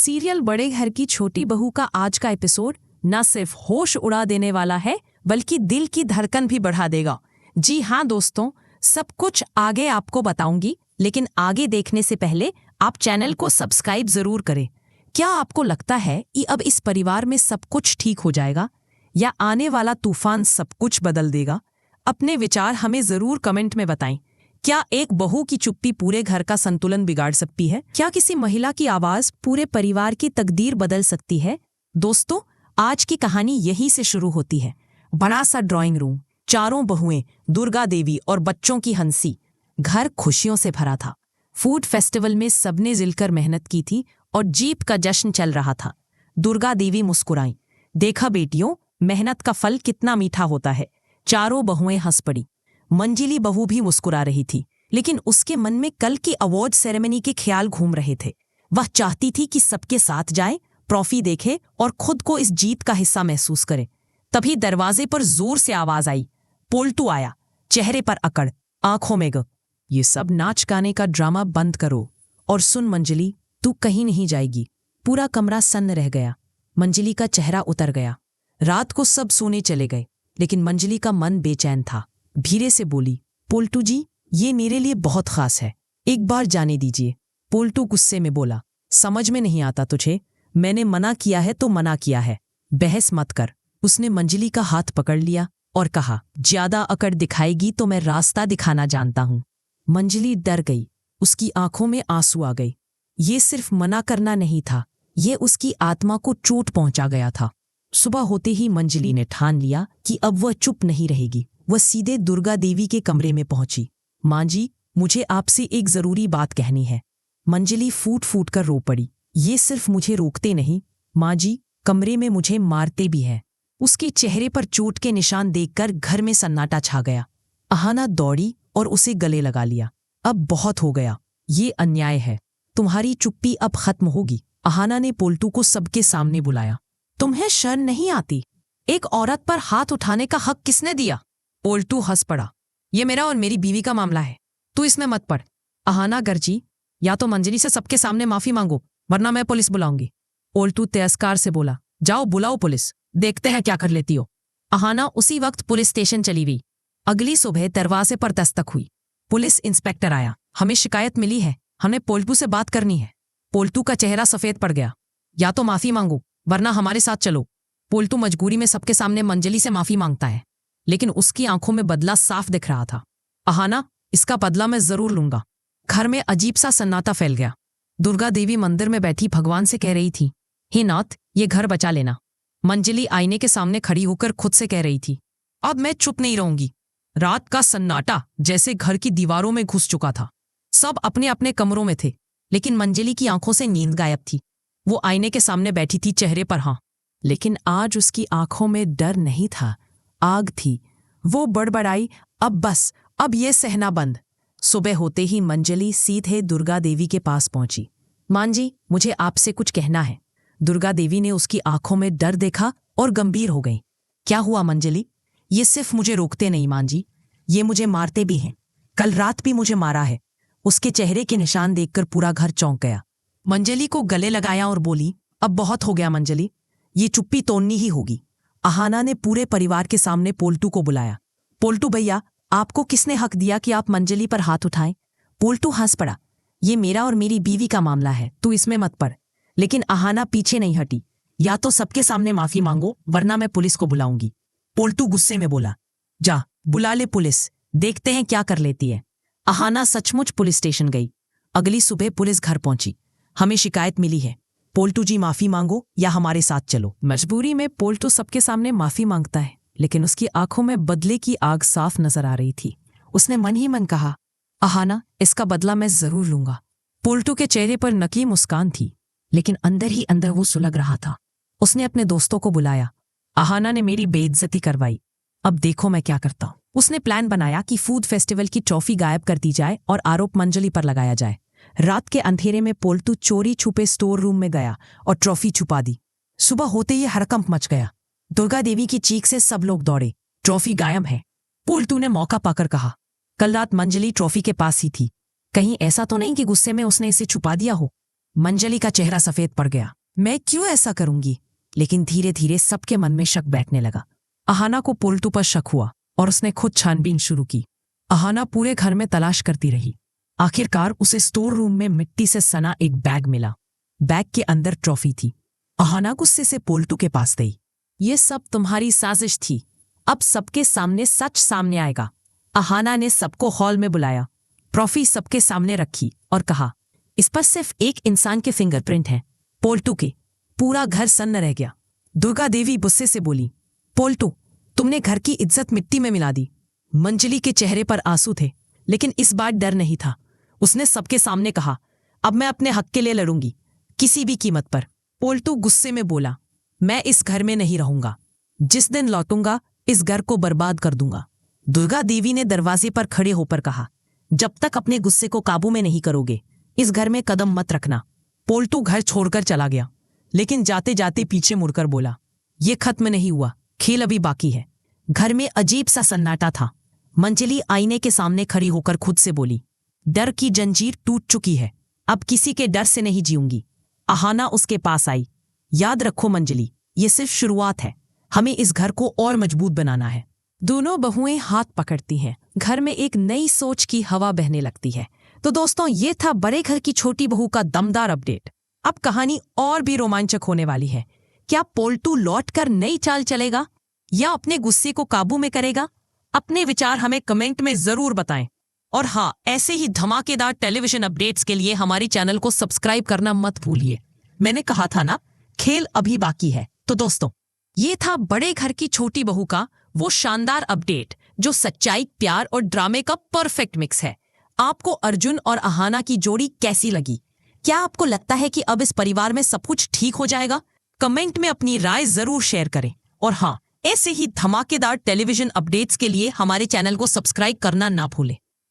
Serial बड़े घर की छोटी बहू का आज का एपिसोड न सिर्फ होश उड़ा देने वाला है बल्कि दिल की धड़कन भी बढ़ा देगा। जी हाँ दोस्तों, सब कुछ आगे आपको बताऊंगी, लेकिन आगे देखने से पहले आप चैनल को सब्सक्राइब जरूर करें। क्या आपको लगता है कि अब इस परिवार में सब कुछ ठीक हो जाएगा या आने वाला तूफान सब कुछ बदल देगा? अपने विचार हमें जरूर कमेंट में बताएं। क्या एक बहू की चुप्पी पूरे घर का संतुलन बिगाड़ सकती है? क्या किसी महिला की आवाज पूरे परिवार की तकदीर बदल सकती है? दोस्तों, आज की कहानी यहीं से शुरू होती है। बड़ा सा ड्राइंग रूम, चारों बहुएं, दुर्गा देवी और बच्चों की हंसी। घर खुशियों से भरा था। फूड फेस्टिवल में सबने जिलकर मेहनत की थी और जीत का जश्न चल रहा था। दुर्गा देवी मुस्कुराई, देखा बेटियों, मेहनत का फल कितना मीठा होता है। चारों बहुएं हंस पड़ी। मंजिली बहू भी मुस्कुरा रही थी, लेकिन उसके मन में कल की अवार्ड सेरेमनी के ख्याल घूम रहे थे। वह चाहती थी कि सबके साथ जाए, ट्रॉफी देखे और खुद को इस जीत का हिस्सा महसूस करे। तभी दरवाजे पर जोर से आवाज आई। पोल्टू आया, चेहरे पर अकड़, आंखों में ग। ये सब नाच गाने का ड्रामा बंद करो और सुन मंजिली, तू कहीं नहीं जाएगी। पूरा कमरा सन्न रह गया। मंजिली का चेहरा उतर गया। रात को सब सोने चले गए, लेकिन मंजिली का मन बेचैन था। धीरे से बोली, पोल्टू जी, ये मेरे लिए बहुत खास है, एक बार जाने दीजिए। पोल्टू गुस्से में बोला, समझ में नहीं आता तुझे? मैंने मना किया है तो मना किया है, बहस मत कर। उसने मंजिली का हाथ पकड़ लिया और कहा, ज्यादा अकड़ दिखाएगी तो मैं रास्ता दिखाना जानता हूं। मंजिली डर गई, उसकी आंखों में आंसू आ गए। ये सिर्फ मना करना नहीं था, ये उसकी आत्मा को चोट पहुंचा गया था। सुबह होते ही मंजिली ने ठान लिया कि अब वह चुप नहीं रहेगी। वह सीधे दुर्गा देवी के कमरे में पहुंची। मां जी, मुझे आपसे एक जरूरी बात कहनी है। मंजिली फूट फूट कर रो पड़ी। ये सिर्फ मुझे रोकते नहीं, मां जी, कमरे में मुझे मारते भी हैं। उसके चेहरे पर चोट के निशान देखकर घर में सन्नाटा छा गया। अहाना दौड़ी और उसे गले लगा लिया। अब बहुत हो गया, ये अन्याय है। तुम्हारी चुप्पी अब खत्म होगी। अहाना ने पोल्टू को सबके सामने बुलाया। तुम्हें शर्म नहीं आती? एक औरत पर हाथ उठाने का हक किसने दिया? पोल्टू हंस पड़ा। ये मेरा और मेरी बीवी का मामला है, तू इसमें मत पड़। अहाना गर्जी, या तो मंजिली से सबके सामने माफी मांगो, वरना मैं पुलिस बुलाऊंगी। पोल्टू तिरस्कार से बोला, जाओ बुलाओ पुलिस, देखते हैं क्या कर लेती हो। अहाना उसी वक्त पुलिस स्टेशन चली गई। अगली सुबह दरवाजे पर दस्तक हुई। पुलिस इंस्पेक्टर आया। हमें शिकायत मिली है, हमें पोल्टू से बात करनी है। पोल्टू का चेहरा सफेद पड़ गया। या तो माफी मांगो, वरना हमारे साथ चलो। पोल्टू मजबूरी में सबके सामने मंजिली से माफी मांगता है, लेकिन उसकी आंखों में बदला साफ दिख रहा था। अहाना, इसका बदला मैं जरूर लूंगा। घर में अजीब सा सन्नाटा फैल गया। दुर्गा देवी मंदिर में बैठी भगवान से कह रही थी, हे नाथ, ये घर बचा लेना। मंजिली आईने के सामने खड़ी होकर खुद से कह रही थी, अब मैं चुप नहीं रहूंगी। रात का सन्नाटा जैसे घर की दीवारों में घुस चुका था। सब अपने अपने कमरों में थे, लेकिन मंजिली की आंखों से नींद गायब थी। वो आईने के सामने बैठी थी, चेहरे पर हाँ, लेकिन आज उसकी आंखों में डर नहीं था, आग थी। वो बड़बड़ाई, अब बस, अब ये सहना बंद। सुबह होते ही मंजिली सीधे दुर्गा देवी के पास पहुंची। मां जी, मुझे आपसे कुछ कहना है। दुर्गा देवी ने उसकी आंखों में डर देखा और गंभीर हो गई। क्या हुआ मंजिली? ये सिर्फ मुझे रोकते नहीं मां जी, ये मुझे मारते भी हैं। कल रात भी मुझे मारा है। उसके चेहरे के निशान देखकर पूरा घर चौंक गया। मंजिली को गले लगाया और बोली, अब बहुत हो गया मंजिली, ये चुप्पी तोड़नी ही होगी। अहाना ने पूरे परिवार के सामने पोल्टू को बुलाया। पोल्टू भैया, आपको किसने हक दिया कि आप मंजिली पर हाथ उठाएं? पोल्टू हंस पड़ा, ये मेरा और मेरी बीवी का मामला है, तू इसमें मत पड़। लेकिन अहाना पीछे नहीं हटी। या तो सबके सामने माफी मांगो, वरना मैं पुलिस को बुलाऊंगी। पोल्टू गुस्से में बोला, जा बुला ले पुलिस, देखते हैं क्या कर लेती है। अहाना सचमुच पुलिस स्टेशन गई। अगली सुबह पुलिस घर पहुंची। हमें शिकायत मिली है, पोल्टू जी माफी मांगो या हमारे साथ चलो। मजबूरी में पोल्टू सबके सामने माफी मांगता है, लेकिन उसकी आंखों में बदले की आग साफ नजर आ रही थी। उसने मन ही मन कहा, अहाना, इसका बदला मैं जरूर लूंगा। पोल्टू के चेहरे पर नकली मुस्कान थी, लेकिन अंदर ही अंदर वो सुलग रहा था। उसने अपने दोस्तों को बुलाया। अहाना ने मेरी बेइज्जती करवाई, अब देखो मैं क्या करता हूं। उसने प्लान बनाया कि फूड फेस्टिवल की ट्रॉफी गायब कर दी जाए और आरोप मंजिली पर लगाया जाए। रात के अंधेरे में पोल्टू चोरी छुपे स्टोर रूम में गया और ट्रॉफी छुपा दी। सुबह होते ही हड़कंप मच गया। दुर्गा देवी की चीख से सब लोग दौड़े, ट्रॉफी गायब है। पोल्टू ने मौका पाकर कहा, कल रात मंजिली ट्रॉफी के पास ही थी, कहीं ऐसा तो नहीं कि गुस्से में उसने इसे छुपा दिया हो। मंजली का चेहरा सफेद पड़ गया। मैं क्यों ऐसा करूंगी? लेकिन धीरे धीरे सबके मन में शक बैठने लगा। अहाना को पोल्टू पर शक हुआ और उसने खुद छानबीन शुरू की। अहाना पूरे घर में तलाश करती रही। आखिरकार उसे स्टोर रूम में मिट्टी से सना एक बैग मिला। बैग के अंदर ट्रॉफी थी। अहाना गुस्से से पोल्टू के पास गई। ये सब तुम्हारी साजिश थी। अब सबके सामने सच सामने आएगा। अहाना ने सबको हॉल में बुलाया, ट्रॉफी सबके सामने रखी और कहा, इस पर सिर्फ एक इंसान के फिंगरप्रिंट हैं, पोल्टू के। पूरा घर सन्न रह गया। दुर्गा देवी गुस्से से बोली, पोल्टू, तुमने घर की इज्जत मिट्टी में मिला दी। मंजली के चेहरे पर आंसू थे, लेकिन इस बार डर नहीं था। उसने सबके सामने कहा, अब मैं अपने हक के लिए लड़ूंगी, किसी भी कीमत पर। पोल्टू गुस्से में बोला, मैं इस घर में नहीं रहूंगा। जिस दिन लौटूंगा इस घर को बर्बाद कर दूंगा। दुर्गा देवी ने दरवाजे पर खड़े होकर कहा, जब तक अपने गुस्से को काबू में नहीं करोगे इस घर में कदम मत रखना। पोल्टू घर छोड़कर चला गया, लेकिन जाते जाते पीछे मुड़कर बोला, ये खत्म नहीं हुआ, खेल अभी बाकी है। घर में अजीब सा सन्नाटा था। मंजली आईने के सामने खड़ी होकर खुद से बोली, डर की जंजीर टूट चुकी है, अब किसी के डर से नहीं जीऊंगी। अहाना उसके पास आई, याद रखो मंजली, ये सिर्फ शुरुआत है, हमें इस घर को और मजबूत बनाना है। दोनों बहुएं हाथ पकड़ती हैं। घर में एक नई सोच की हवा बहने लगती है। तो दोस्तों, ये था बड़े घर की छोटी बहू का दमदार अपडेट। अब कहानी और भी रोमांचक होने वाली है। क्या पोल्टू लौटकर नई चाल चलेगा या अपने गुस्से को काबू में करेगा? अपने विचार हमें कमेंट में जरूर बताएं। और हाँ, ऐसे ही धमाकेदार टेलीविजन अपडेट्स के लिए हमारे चैनल को सब्सक्राइब करना मत भूलिए। मैंने कहा था ना, खेल अभी बाकी है। तो दोस्तों, ये था बड़े घर की छोटी बहू का वो शानदार अपडेट जो सच्चाई, प्यार और ड्रामे का परफेक्ट मिक्स है। आपको अर्जुन और अहाना की जोड़ी कैसी लगी? क्या आपको लगता है कि अब इस परिवार में सब कुछ ठीक हो जाएगा? कमेंट में अपनी राय जरूर शेयर करें। और हाँ, ऐसे ही धमाकेदार टेलीविजन अपडेट्स के लिए हमारे चैनल को सब्सक्राइब करना ना भूलें।